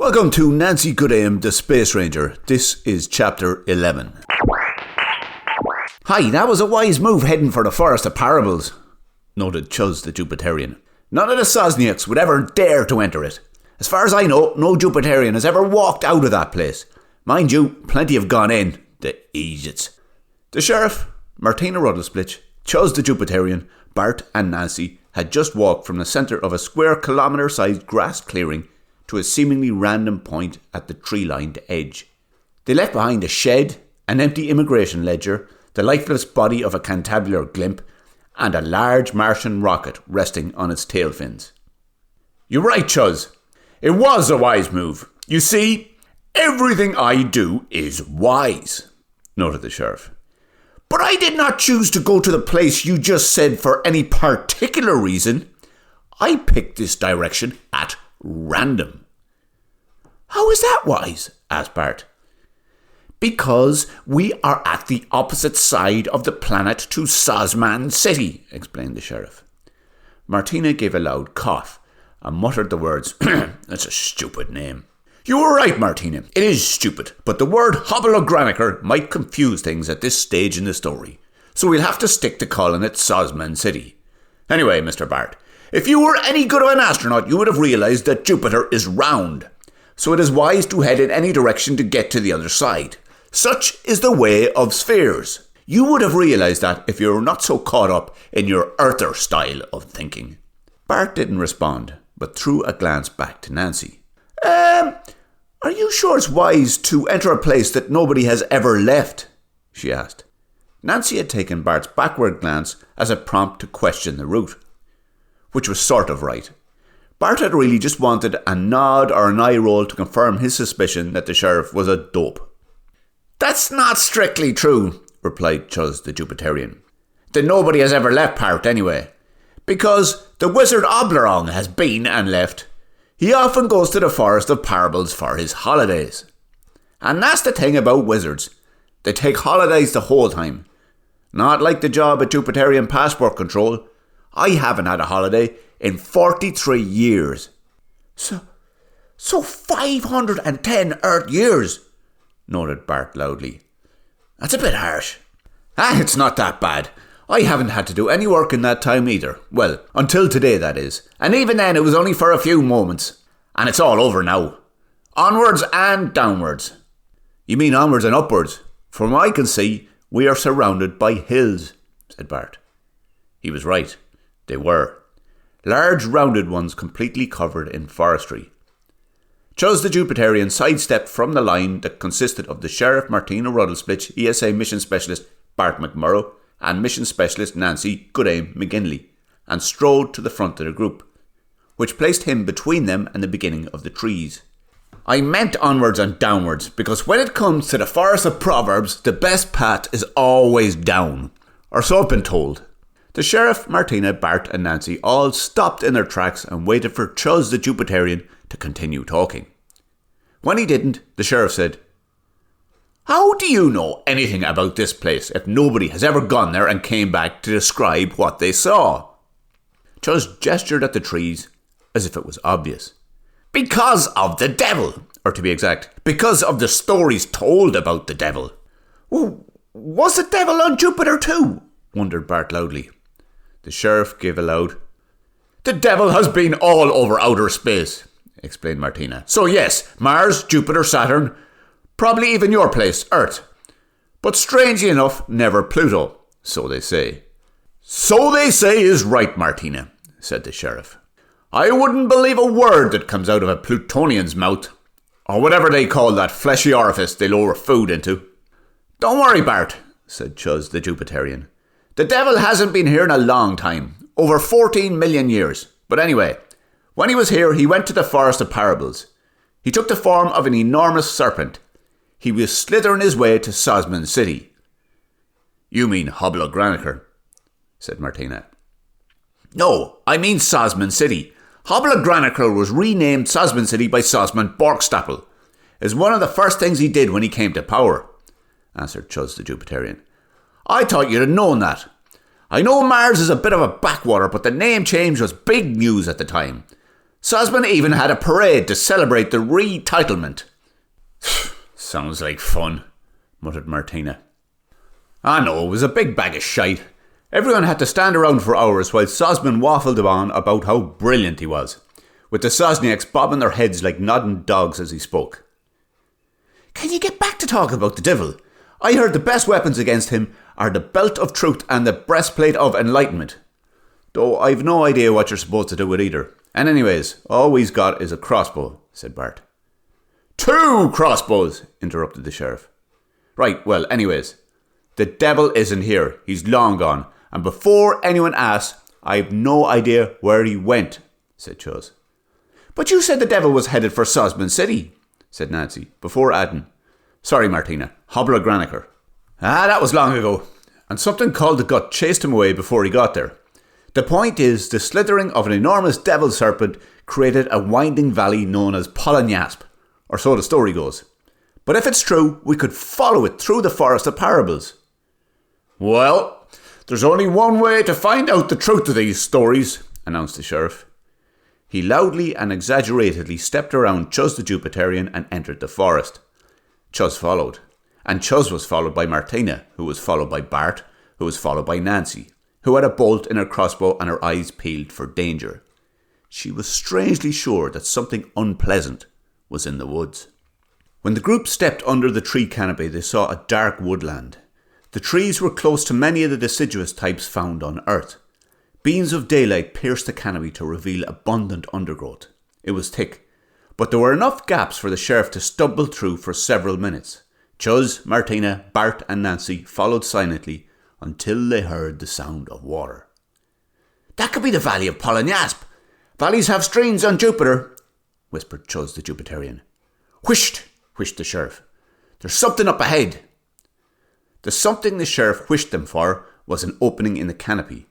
Welcome to Nancy Goodaim, the Space Ranger. This is Chapter 11. Hi, that was a wise move heading for the Forest of Parables, noted Chuz the Jupiterian. None of the Sosniaks would ever dare to enter it. As far as I know, no Jupiterian has ever walked out of that place. Mind you, plenty have gone in, the idiots. The Sheriff, Martina Ruddlesplitch, Chuz the Jupiterian, Bart and Nancy had just walked from the centre of a square kilometre-sized grass clearing to a seemingly random point at the tree-lined edge. They left behind a shed, an empty immigration ledger, the lifeless body of a cantabular glimp, and a large Martian rocket resting on its tail fins. You're right, Chuz. It was a wise move. You see, everything I do is wise, noted the Sheriff. But I did not choose to go to the place you just said for any particular reason. I picked this direction at random. How is that wise? Asked Bart. Because we are at the opposite side of the planet to Sosman City, explained the Sheriff. Martina gave a loud cough and muttered the words, That's a stupid name. You were right, Martina. It is stupid, but the word Hobblograniker might confuse things at this stage in the story, so we'll have to stick to calling it Sosman City. Anyway, Mr. Bart, if you were any good of an astronaut, you would have realised that Jupiter is round, so it is wise to head in any direction to get to the other side. Such is the way of spheres. You would have realised that if you were not so caught up in your Earther style of thinking. Bart didn't respond, but threw a glance back to Nancy. Are you sure it's wise to enter a place that nobody has ever left? She asked. Nancy had taken Bart's backward glance as a prompt to question the route, which was sort of right. Bart had really just wanted a nod or an eye roll to confirm his suspicion that the Sheriff was a dope. That's not strictly true, replied Chuz the Jupiterian. That nobody has ever left part anyway. Because the wizard Oblong has been and left. He often goes to the Forest of Parables for his holidays. And that's the thing about wizards. They take holidays the whole time. Not like the job at Jupiterian Passport Control. I haven't had a holiday in 43 years. So 510 Earth years, noted Bart loudly. That's a bit harsh. It's not that bad. I haven't had to do any work in that time either. Well, until today, that is. And even then, it was only for a few moments. And it's all over now. Onwards and downwards. You mean onwards and upwards? From what I can see, we are surrounded by hills, said Bart. He was right. They were. Large rounded ones completely covered in forestry. Chuz the Jupiterian sidestepped from the line that consisted of the Sheriff Martina Ruddlesplitch, ESA Mission Specialist Bart McMurrow, and Mission Specialist Nancy Goodaim McGinley, and strode to the front of the group, which placed him between them and the beginning of the trees. I meant onwards and downwards, because when it comes to the Forest of Proverbs, the best path is always down, or so I've been told. The Sheriff, Martina, Bart and Nancy all stopped in their tracks and waited for Chuz the Jupiterian to continue talking. When he didn't, the Sheriff said, How do you know anything about this place if nobody has ever gone there and came back to describe what they saw? Chuz gestured at the trees as if it was obvious. Because of the devil, or to be exact, because of the stories told about the devil. Was the devil on Jupiter too? Wondered Bart loudly. The Sheriff gave a loud, The devil has been all over outer space, explained Martina. So yes, Mars, Jupiter, Saturn, probably even your place, Earth. But strangely enough, never Pluto, so they say. So they say is right, Martina, said the Sheriff. I wouldn't believe a word that comes out of a Plutonian's mouth, or whatever they call that fleshy orifice they lower food into. Don't worry, Bart, said Chuz the Jupiterian. The devil hasn't been here in a long time, over 14 million years. But anyway, when he was here, he went to the Forest of Parables. He took the form of an enormous serpent. He was slithering his way to Sosman City. You mean Hobblograniker, said Martina. No, I mean Sosman City. Hobblograniker was renamed Sosman City by Sosman Borkstapel. It's one of the first things he did when he came to power, answered Chuz the Jupiterian. I thought you'd have known that. I know Mars is a bit of a backwater, but the name change was big news at the time. Sosman even had a parade to celebrate the retitlement. Sounds like fun, muttered Martina. I know, it was a big bag of shite. Everyone had to stand around for hours while Sosman waffled on about how brilliant he was, with the Sosniaks bobbing their heads like nodding dogs as he spoke. Can you get back to talking about the devil? I heard the best weapons against him are the belt of truth and the breastplate of enlightenment. Though I've no idea what you're supposed to do with either. And anyways, all we've got is a crossbow, said Bart. 2 crossbows, interrupted the sheriff. Right, well, anyways, the devil isn't here. He's long gone. And before anyone asks, I've no idea where he went, said Chuz. But you said the devil was headed for Sosman City, said Nancy, before adding, sorry, Martina, Hobbler Graniker. That was long ago. And something called the gut chased him away before he got there. The point is, the slithering of an enormous devil serpent created a winding valley known as Polonyasp, or so the story goes. But if it's true, we could follow it through the forest of parables. Well, there's only one way to find out the truth of these stories, announced the sheriff. He loudly and exaggeratedly stepped around Chuz the Jupiterian and entered the forest. Chuz followed, and Chuz was followed by Martina, who was followed by Bart, who was followed by Nancy, who had a bolt in her crossbow and her eyes peeled for danger. She was strangely sure that something unpleasant was in the woods. When the group stepped under the tree canopy, they saw a dark woodland. The trees were close to many of the deciduous types found on Earth. Beams of daylight pierced the canopy to reveal abundant undergrowth. It was thick, but there were enough gaps for the sheriff to stumble through for several minutes. Chuz, Martina, Bart and Nancy followed silently until they heard the sound of water. That could be the Valley of Polonyasp. Valleys have streams on Jupiter, whispered Chuz the Jupiterian. Whisht, whished the sheriff. There's something up ahead. The something the sheriff wished them for was an opening in the canopy,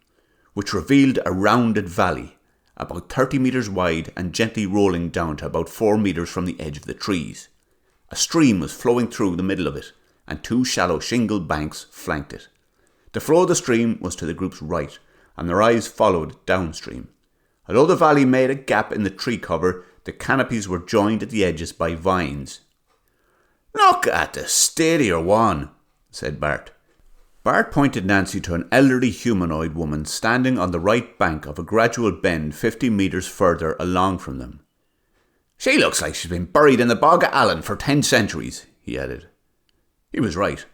which revealed a rounded valley, about 30 metres wide and gently rolling down to about 4 metres from the edge of the trees. A stream was flowing through the middle of it, and 2 shallow shingle banks flanked it. The flow of the stream was to the group's right, and their eyes followed downstream. Although the valley made a gap in the tree cover, the canopies were joined at the edges by vines. Look at the state of your one, said Bart. Bart pointed Nancy to an elderly humanoid woman standing on the right bank of a gradual bend 50 metres further along from them. She looks like she's been buried in the Bog of Allen for 10 centuries, he added. He was right.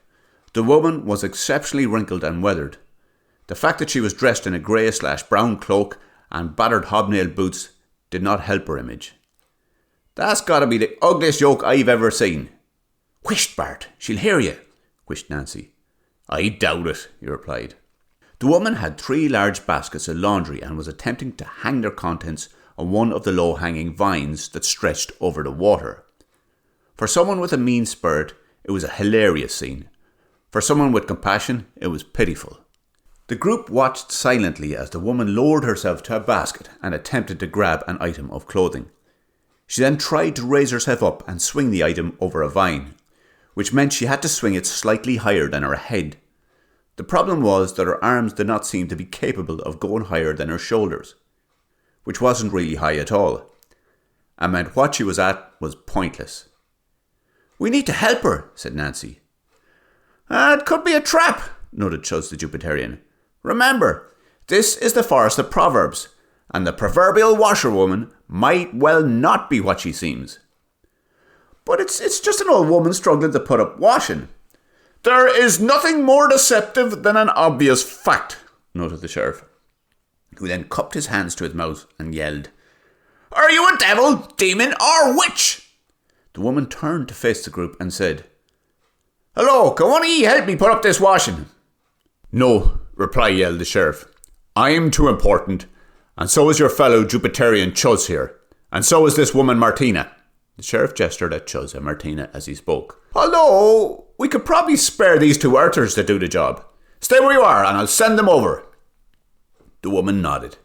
The woman was exceptionally wrinkled and weathered. The fact that she was dressed in a grey/brown cloak and battered hobnailed boots did not help her image. That's got to be the ugliest yoke I've ever seen. Whisht, Bart, she'll hear you, whished Nancy. I doubt it, he replied. The woman had 3 large baskets of laundry and was attempting to hang their contents on one of the low-hanging vines that stretched over the water. For someone with a mean spirit, it was a hilarious scene. For someone with compassion, it was pitiful. The group watched silently as the woman lowered herself to a basket and attempted to grab an item of clothing. She then tried to raise herself up and swing the item over a vine, which meant she had to swing it slightly higher than her head. The problem was that her arms did not seem to be capable of going higher than her shoulders, which wasn't really high at all, and meant what she was at was pointless. We need to help her, said Nancy. It could be a trap, noted Chuz the Jupiterian. Remember, this is the forest of Proverbs, and the proverbial washerwoman might well not be what she seems. But it's just an old woman struggling to put up washing. There is nothing more deceptive than an obvious fact, noted the sheriff, who then cupped his hands to his mouth and yelled, Are you a devil, demon, or witch? The woman turned to face the group and said, Hello, can one of ye help me put up this washing? No, yelled the sheriff. I am too important, and so is your fellow Jupiterian Chuz here, and so is this woman Martina. The sheriff gestured at Chuz and Martina as he spoke. Although, we could probably spare these 2 earthers to do the job. Stay where you are, and I'll send them over. The woman nodded.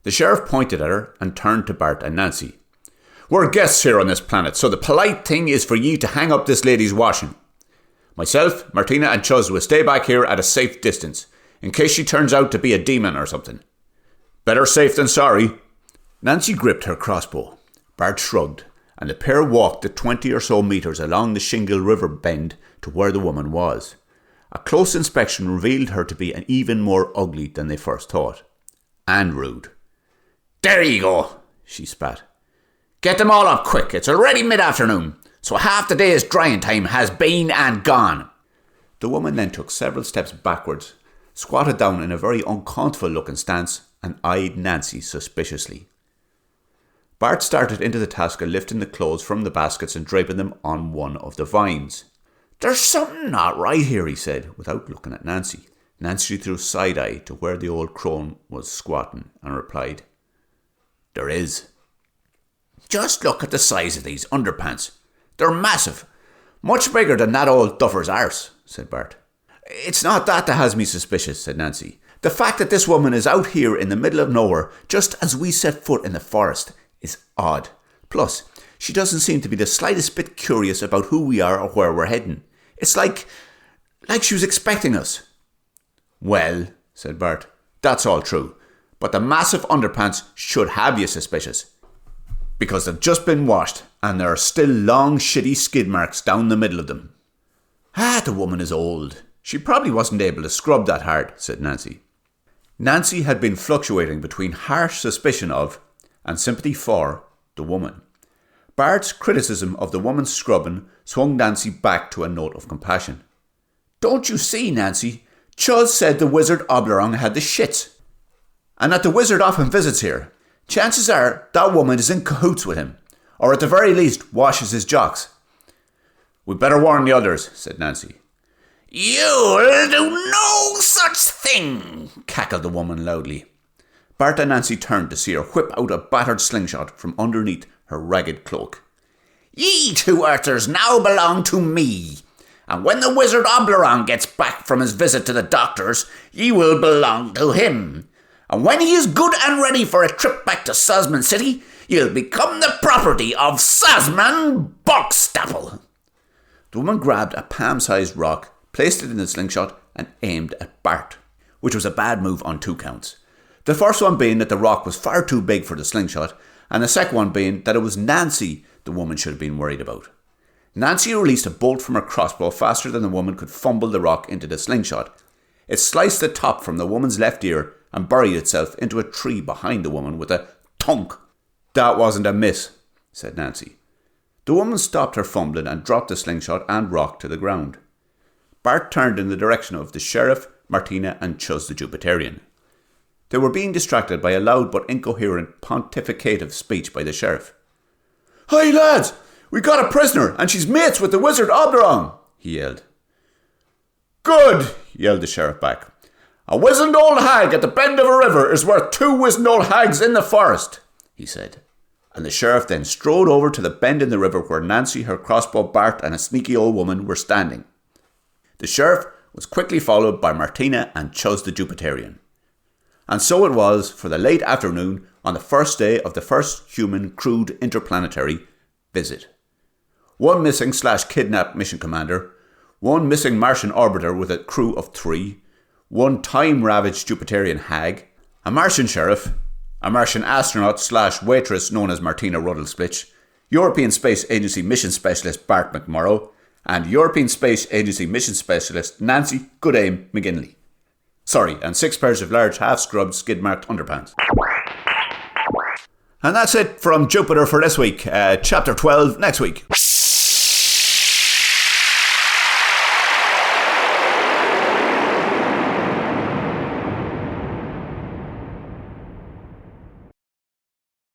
The sheriff pointed at her and turned to Bart and Nancy. We're guests here on this planet, so the polite thing is for ye to hang up this lady's washing. Myself, Martina and Chuz will stay back here at a safe distance, in case she turns out to be a demon or something. Better safe than sorry. Nancy gripped her crossbow. Bart shrugged, and the pair walked the 20 or so metres along the shingle river bend to where the woman was. A close inspection revealed her to be an even more ugly than they first thought. And rude. "There you go," she spat. "Get them all up quick. It's already mid-afternoon, so half the day's drying time has been and gone." The woman then took several steps backwards, squatted down in a very uncomfortable looking stance, and eyed Nancy suspiciously. Bart started into the task of lifting the clothes from the baskets and draping them on one of the vines. "There's something not right here," he said, without looking at Nancy. Nancy threw a side-eye to where the old crone was squatting and replied, "There is. Just look at the size of these underpants. They're massive. Much bigger than that old duffer's arse," said Bart. "It's not that has me suspicious," said Nancy. "The fact that this woman is out here in the middle of nowhere, just as we set foot in the forest, is odd. Plus, she doesn't seem to be the slightest bit curious about who we are or where we're heading. It's like she was expecting us." "Well," said Bart, "that's all true. But the massive underpants should have you suspicious. Because they've just been washed, and there are still long, shitty skid marks down the middle of them." "The woman is old. She probably wasn't able to scrub that hard," said Nancy. Nancy had been fluctuating between harsh suspicion of and sympathy for the woman. Bart's criticism of the woman's scrubbing swung Nancy back to a note of compassion. "Don't you see, Nancy? Chuz said the wizard Oblerong had the shits, and that the wizard often visits here. Chances are that woman is in cahoots with him, or at the very least washes his jocks." "We'd better warn the others," said Nancy. "You'll do no such thing," cackled the woman loudly. Bart and Nancy turned to see her whip out a battered slingshot from underneath her ragged cloak. "Ye two earthers now belong to me, and when the wizard Oblerong gets back from his visit to the doctors, ye will belong to him. And when he is good and ready for a trip back to Sosman City, you'll become the property of Sosman Bockstapple." The woman grabbed a palm-sized rock, placed it in the slingshot, and aimed at Bart, which was a bad move on 2 counts. The first one being that the rock was far too big for the slingshot, and the second one being that it was Nancy the woman should have been worried about. Nancy released a bolt from her crossbow faster than the woman could fumble the rock into the slingshot. It sliced the top from the woman's left ear and buried itself into a tree behind the woman with a thunk. "That wasn't a miss," said Nancy. The woman stopped her fumbling and dropped the slingshot and rock to the ground. Bart turned in the direction of the sheriff, Martina, and Chuz the Jupiterian. They were being distracted by a loud but incoherent pontificative speech by the sheriff. "Hey lads, we got a prisoner and she's mates with the wizard Oblerong," he yelled. "Good," yelled the sheriff back. "A wizened old hag at the bend of a river is worth 2 wizened old hags in the forest," he said. And the sheriff then strode over to the bend in the river where Nancy, her crossbow, Bart and a sneaky old woman were standing. The sheriff was quickly followed by Martina and Chuz the Jupiterian. And so it was for the late afternoon on the first day of the first human crewed interplanetary visit. 1 missing/kidnapped mission commander, 1 missing Martian orbiter with a crew of 3, 1 time-ravaged Jupiterian hag, a Martian sheriff, a Martian astronaut/waitress known as Martina Ruddlesplitch, European Space Agency mission specialist Bart McMurrow, and European Space Agency mission specialist Nancy Goodaim McGinley. Sorry, and 6 pairs of large half-scrubbed skid-marked underpants. And that's it from Jupiter for this week. Chapter 12 next week.